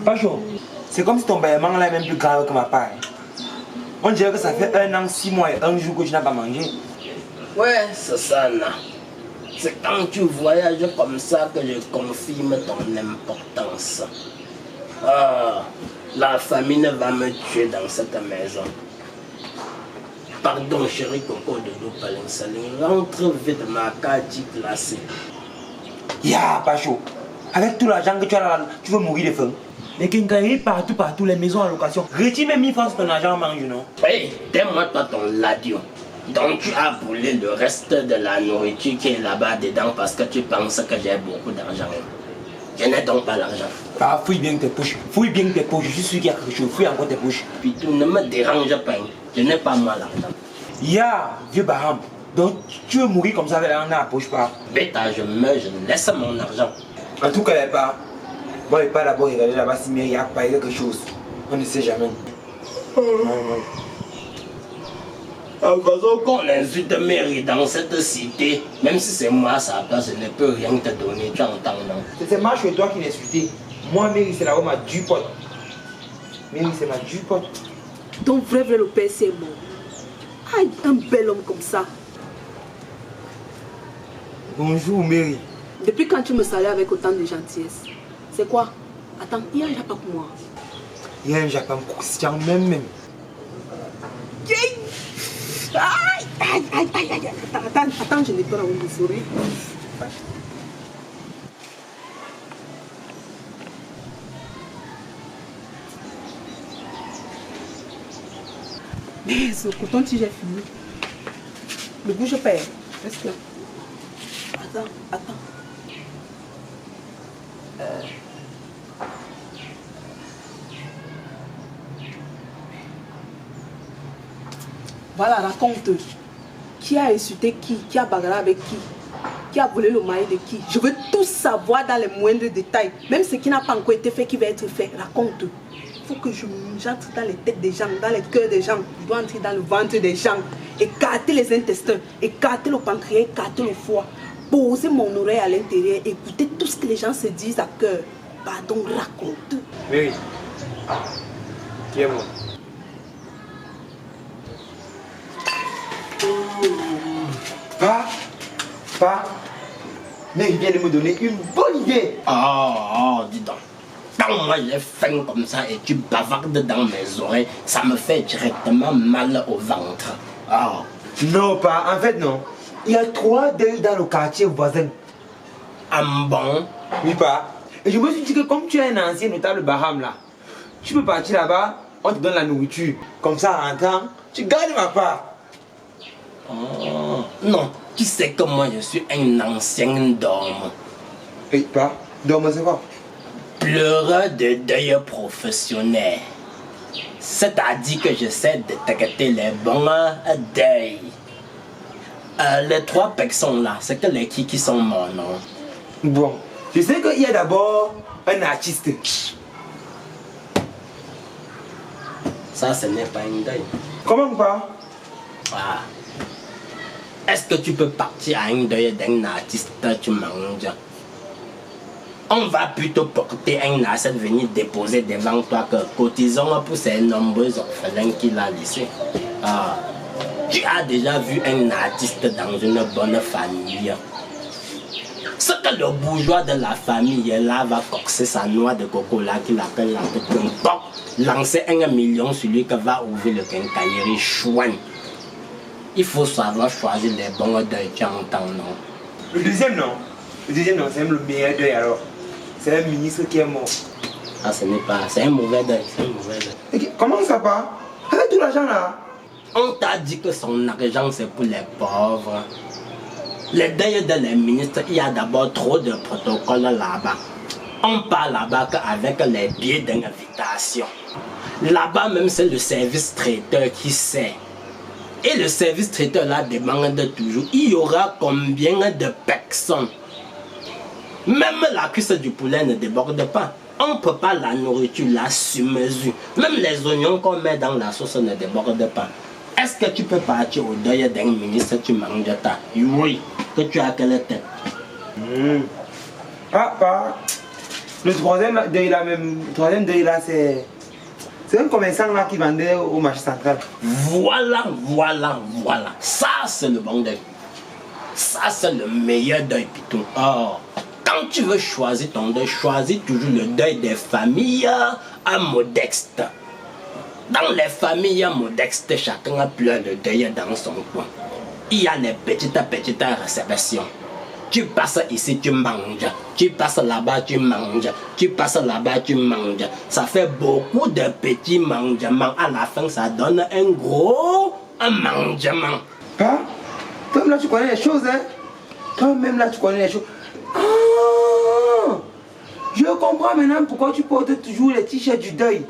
Pacho, c'est comme si ton bâillement là est même plus grave que ma part. On dirait que ça fait 1 an, 6 mois et 1 jour que tu n'as pas mangé. Ouais, c'est ça, là. C'est quand tu voyages comme ça que je confirme ton importance. Ah, la famine va me tuer dans cette maison. Pardon, chéri Coco de Palinsaling. Rentre vite ma carte classée. Ya, Pacho, avec tout l'argent que tu as là, tu veux mourir de faim. Les quincailleries partout, les maisons en location. Retire même 1000 francs sur ton argent, mange, non? Hey, donne-moi toi ton ladio. Donc tu as brûlé le reste de la nourriture qui est là-bas dedans parce que tu penses que j'ai beaucoup d'argent. Je n'ai donc pas l'argent. Ah, fouille bien tes poches, je suis sûr qu'il y a quelque chose, fouille encore tes poches. Puis tout ne me dérange pas, je n'ai pas moi l'argent. Ya, vieux Baham, donc tu veux mourir comme ça avec l'argent dans la poche, pas? Bêta, je meurs, je laisse mon argent. En tout cas, pas. Moi, je vais pas d'abord regarder là-bas si Mary a pas quelque chose. On ne sait jamais. En façon qu'on insulte Mary dans cette cité, même si c'est moi à sa place, je ne peux rien te donner, tu entends, non? C'est Marche et toi qui l'insultais. Moi, Mary, c'est là-haut ma dupote. Mary, c'est ma dupote. Ton vrai le père, c'est mort. Aïe, un bel homme comme ça. Bonjour, Mary. Depuis quand tu me salais avec autant de gentillesse? C'est quoi? Attends, il y a un Japon pour moi. Il y a un Japon croustillant même. Aïe. Attends, je n'ai pas la honte de sourire. Mais ce coton-tige j'ai fini. Ne bouge pas. Reste là. Attends. Voilà, raconte. Qui a insulté qui a bagarré avec qui a volé le mari de qui? Je veux tout savoir dans les moindres détails. Même ce qui n'a pas encore été fait, qui va être fait. Raconte. Il faut que j'entre dans les têtes des gens, dans les cœurs des gens. Je dois entrer dans le ventre des gens. Écarter les intestins, écarter le pancréas, écarter le foie. Poser mon oreille à l'intérieur, écouter tout ce que les gens se disent à cœur. Pardon, raconte. Mary, qui est moi? Pas. Mary vient de me donner une bonne idée. Oh, dis donc. Quand moi j'ai faim comme ça et tu bavardes dans mes oreilles, ça me fait directement mal au ventre. Oh. Non, pas. En fait, non. Il y a 3 deuils dans le quartier voisin. Ah bon? Oui, pas. Et je me suis dit que comme tu es un ancien notable Baham là, tu peux partir là-bas, on te donne la nourriture. Comme ça, en temps, tu gardes ma part. Oh. Non, tu sais que moi je suis un ancien dorme. Et pas. Dorme, c'est quoi? Pleureur de deuil professionnel. C'est-à-dire que j'essaie de traiter les bons deuils. Les 3 personnes là, c'est que les qui sont morts, non? Bon, je sais qu'il y a d'abord un artiste. Ça, ce n'est pas un deuil. Comment pas? Ah. Est-ce que tu peux partir à un deuil d'un artiste, tu manges? On va plutôt porter un asset venir déposer devant toi que cotisons pour ces nombreux orphelins qu'il a laissés. Ah. Tu as déjà vu un artiste dans une bonne famille. Ce que le bourgeois de la famille là va corser sa noix de coco là qu'il appelle la petite porte, lancer 1 million sur lui que va ouvrir le quincaillerie chouin. Il faut savoir choisir les bons deuils, tu entends, non? Le deuxième non, c'est même le meilleur deuil alors. C'est un ministre qui est mort. Ah, ce n'est pas, c'est un mauvais deuil, Comment ça va? Avec tout l'argent là? On t'a dit que son argent c'est pour les pauvres. Les deuils de les ministres, il y a d'abord trop de protocoles là-bas. On parle là-bas qu'avec les billets d'invitation. Là-bas même c'est le service traiteur qui sait. Et le service traiteur là demande toujours, il y aura combien de personnes? Même la cuisse du poulet ne déborde pas. On ne peut pas la nourriture là sur mesure. Même les oignons qu'on met dans la sauce ne débordent pas. Est-ce que tu peux partir au deuil d'un ministre, tu manges ta? Oui. que tu as quelle tête. Ah, pas. Le troisième deuil là, même. Le troisième deuil là, c'est. C'est un commerçant là qui vendait au marché central. Voilà. Ça, c'est le bon deuil. Ça, c'est le meilleur deuil, Pitou. Oh, quand tu veux choisir ton deuil, choisis toujours le deuil des familles modestes. Dans les familles modestes, chacun a plein de deuil dans son coin. Il y a les petites réceptions. Tu passes ici, tu manges. Tu passes là-bas, tu manges. Tu passes là-bas, tu manges. Ça fait beaucoup de petits mangements. À la fin, ça donne un gros mangement. Pas? Toi-même là, tu connais les choses, hein? Toi-même là, tu connais les choses. Ah! Je comprends maintenant pourquoi tu portes toujours les t-shirts du deuil.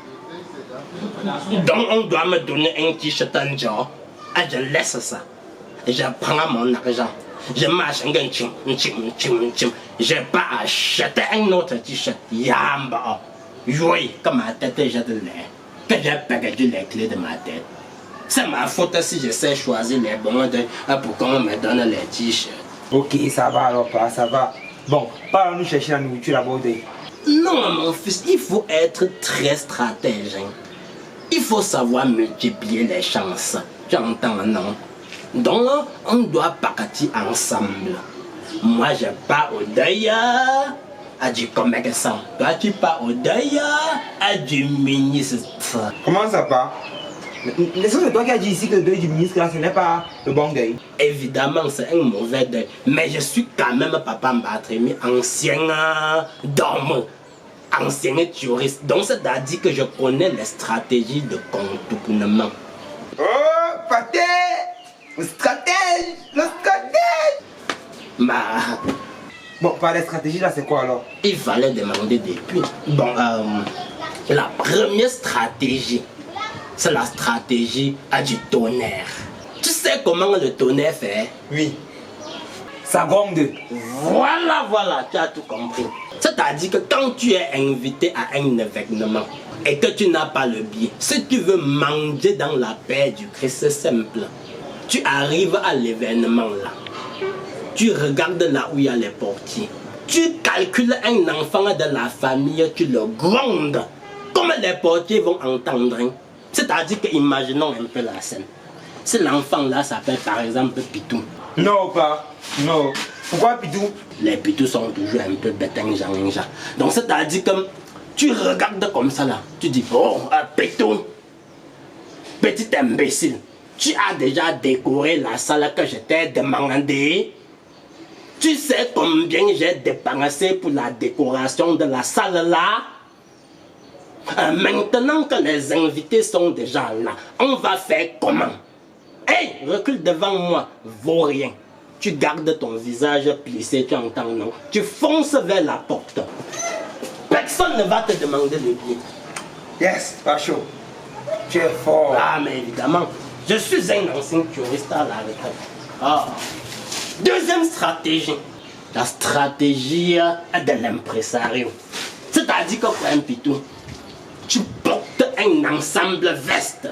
Donc, on doit me donner un t-shirt en genre. Et je laisse ça. Je prends mon argent. Je marche un chim. Je vais pas acheter un autre t-shirt. Yamba. Oui, comme ma tête est de l'air. Que j'ai perdu les clés de ma tête. C'est ma faute si je sais choisir les bons deuils pour qu'on me donne les t-shirts. Ok, ça va alors, pas, ça va. Bon, parlons-nous chercher la nourriture là-bas au deuil. Non, mon fils, il faut être très stratège. Il faut savoir multiplier les chances. Tu entends, non? Donc, on doit partir ensemble. Moi, je pars au deuil à du commerçant. Toi, tu pars au deuil à du ministre. Comment ça part? Mais c'est toi qui as dit ici que le deuil du ministre là, ce n'est pas le bon deuil. Évidemment, c'est un mauvais deuil. Mais je suis quand même Papa Mbatremi, ancien dormeur, ancien touriste. Donc, c'est-à-dire que je connais les stratégies de contournement. Oh, Pathé! Le stratège! Le stratège! Bah, bon, par les stratégies là, c'est quoi alors? il fallait demander depuis. Bon, la première stratégie, c'est la stratégie du tonnerre. Tu sais comment le tonnerre fait? Oui. Ça gronde. Voilà, tu as tout compris. C'est-à-dire que quand tu es invité à un événement et que tu n'as pas le billet, si tu veux manger dans la paix du Christ, c'est simple. Tu arrives à l'événement là. Tu regardes là où il y a les portiers. Tu calcules un enfant de la famille, tu le grondes. Comme les portiers vont entendre. C'est-à-dire que imaginons un peu la scène. Si l'enfant là s'appelle par exemple Pitou. Non, pas. Non. Pourquoi Pitou? Les Pitous sont toujours un peu bêtes, genre. Donc c'est-à-dire que tu regardes comme ça là. Tu dis, oh, Pitou, petit imbécile. Tu as déjà décoré la salle que je t'ai demandé. Tu sais combien j'ai dépensé pour la décoration de la salle là? Maintenant que les invités sont déjà là, on va faire comment? Hey, recule devant moi, vaut rien. Tu gardes ton visage plissé, tu entends, non? Tu fonces vers la porte. Personne ne va te demander le billet. Yes, pas chaud. Tu es fort. Ah, mais évidemment, je suis un ancien touriste à la retraite. Ah. Deuxième stratégie, la stratégie de l'impresario. C'est-à-dire que pour un pitou, tu portes un ensemble veste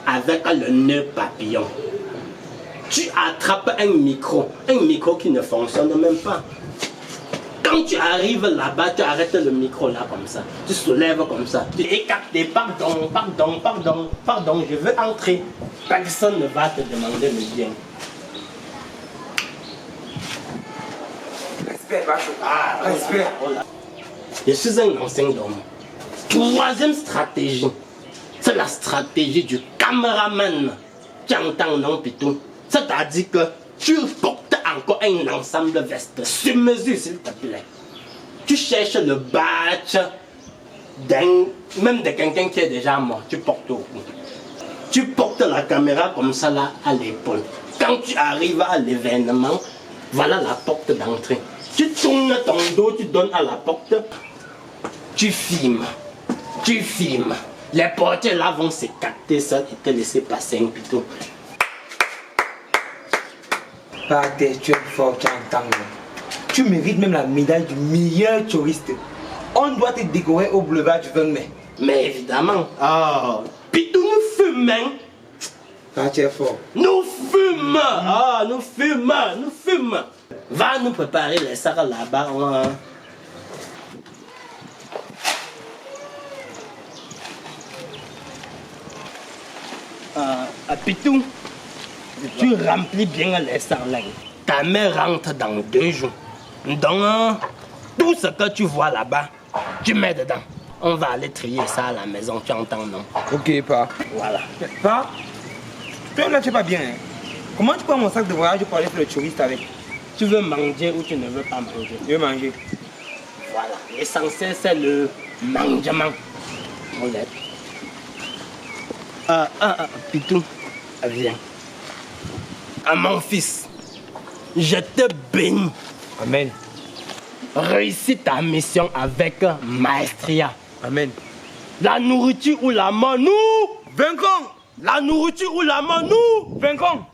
avec le nœud papillon. Tu attrapes un micro qui ne fonctionne même pas. Quand tu arrives là-bas, tu arrêtes le micro là comme ça. Tu soulèves comme ça. Tu écartes, pardon, je veux entrer. Personne ne va te demander le bien. Respect, pas chaud. Ah, respect. Voilà. Je suis un ancien homme. Troisième stratégie, c'est la stratégie du caméraman. Tu entends, non, Pitou? C'est-à-dire que tu portes encore un ensemble veste sur mesure, s'il te plaît. Tu cherches le badge même de quelqu'un qui est déjà mort, tu portes au cou. Tu portes la caméra comme ça là à l'épaule. Quand tu arrives à l'événement, voilà la porte d'entrée. Tu tournes ton dos, tu donnes à la porte, tu filmes. Les portiers là vont se capter ça et te laisser passer un pitou. Pathé, tu es fort, tu entends. Tu mérites même la médaille du meilleur touriste. On doit te décorer au boulevard du 20 mai. Mais évidemment, pitou nous fume, hein. Ah, tu es fort. Nous fumons. Ah, nous fumons. Nous fumons. Va nous préparer les sacs là-bas. Pitou, tu remplis bien les sacs là. Ta mère rentre dans 2 jours. Donc, tout ce que tu vois là-bas, tu mets dedans. On va aller trier ça à la maison, tu entends, non? Ok, pas. Voilà. Pas. Toi, là, tu es pas bien. Hein? Comment tu prends mon sac de voyage pour aller faire le touriste avec? Tu veux manger ou tu ne veux pas manger? Je veux manger. Voilà. L'essentiel, c'est le mangement. On l'aide. Pitou, viens. À mon fils, je te bénis. Amen. Réussis ta mission avec maestria. Amen. La nourriture ou la mort, nous vaincons. La nourriture ou la mort, nous vaincons.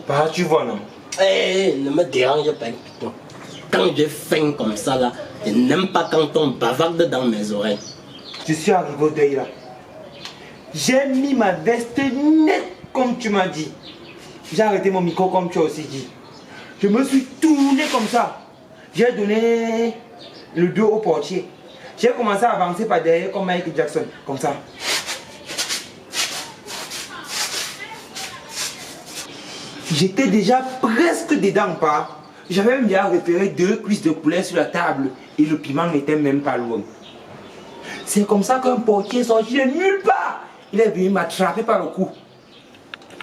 Bah, tu vois, non? Ne me dérange pas, Pitou. Quand j'ai faim comme ça, là, je n'aime pas quand on bavarde dans mes oreilles. Je suis arrivé au deuil, là. J'ai mis ma veste nette, comme tu m'as dit. J'ai arrêté mon micro, comme tu as aussi dit. Je me suis tourné comme ça. J'ai donné le dos au portier. J'ai commencé à avancer par derrière comme Michael Jackson, comme ça. J'étais déjà presque dedans, pas. J'avais même déjà repéré 2 cuisses de poulet sur la table et le piment n'était même pas loin. C'est comme ça qu'un portier sorti de nulle part, il est venu m'attraper par le cou.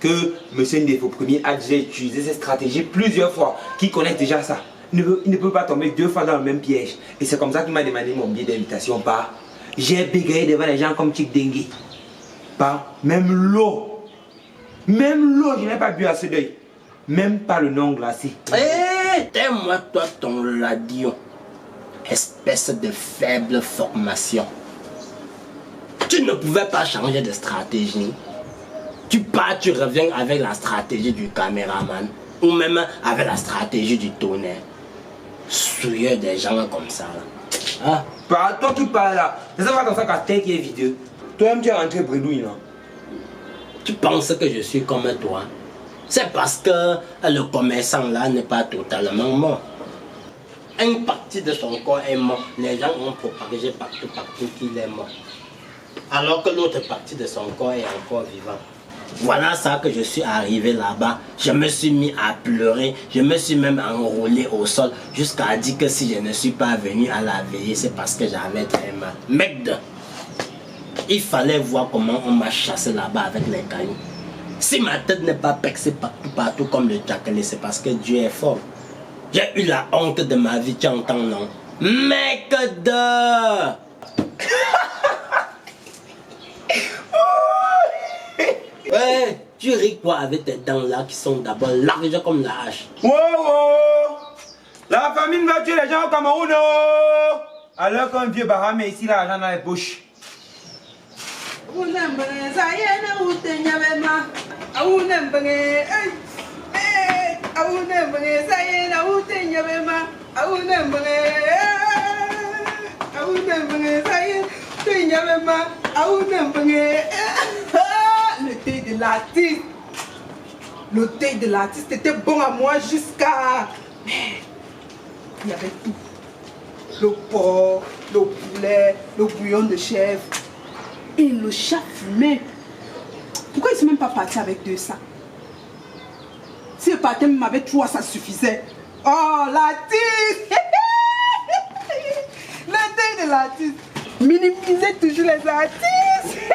Que Monsieur Ndefo Premier a déjà utilisé cette stratégie plusieurs fois, qui connaît déjà ça. Il ne peut pas tomber 2 fois dans le même piège. Et c'est comme ça qu'il m'a demandé mon billet d'invitation, pas. J'ai bégayé devant les gens comme Chick Dengue. Pas même l'eau. Même l'eau, je n'ai pas bu à ce deuil. Même pas le nom glacé. Tais-moi toi ton radio. Espèce de faible formation. Tu ne pouvais pas changer de stratégie. Tu pars, tu reviens avec la stratégie du caméraman. Ou même avec la stratégie du tonnerre. Souilleux des gens comme ça là. Ah. Pas toi qui parles là. C'est ça comme ça qu'à tête qui est vidéo. Toi-même tu es rentré bredouille là. Tu penses que je suis comme toi? C'est parce que le commerçant là n'est pas totalement mort. Une partie de son corps est mort. Les gens ont propagé partout qu'il est mort. Alors que l'autre partie de son corps est encore vivant. Voilà ça que je suis arrivé là-bas. Je me suis mis à pleurer. Je me suis même enroulé au sol jusqu'à dire que si je ne suis pas venu à la veillée, c'est parce que j'avais très mal. Merde! Il fallait voir comment on m'a chassé là-bas avec les cailloux. Si ma tête n'est pas percée partout comme le jackal, c'est parce que Dieu est fort. J'ai eu la honte de ma vie, tu entends, non? Mec de... Ouais, tu ris quoi avec tes dents là qui sont d'abord larges comme la hache? Wow, wow. La famine va tuer les gens au Cameroun. Oh. Alors qu'un vieux barham est ici, là, dans les bouches. Le thé de l'artiste. Le thé de l'artiste était bon à moi jusqu'à... Il y avait tout. Le porc, le poulet, le bouillon de chèvre. Et le chat fumé. Pourquoi ils ne sont même pas partis avec 2 sacs? Si le partait même avec 3, ça suffisait. Oh, l'artiste. Le thé de l'artiste. Minimisez toujours les artistes.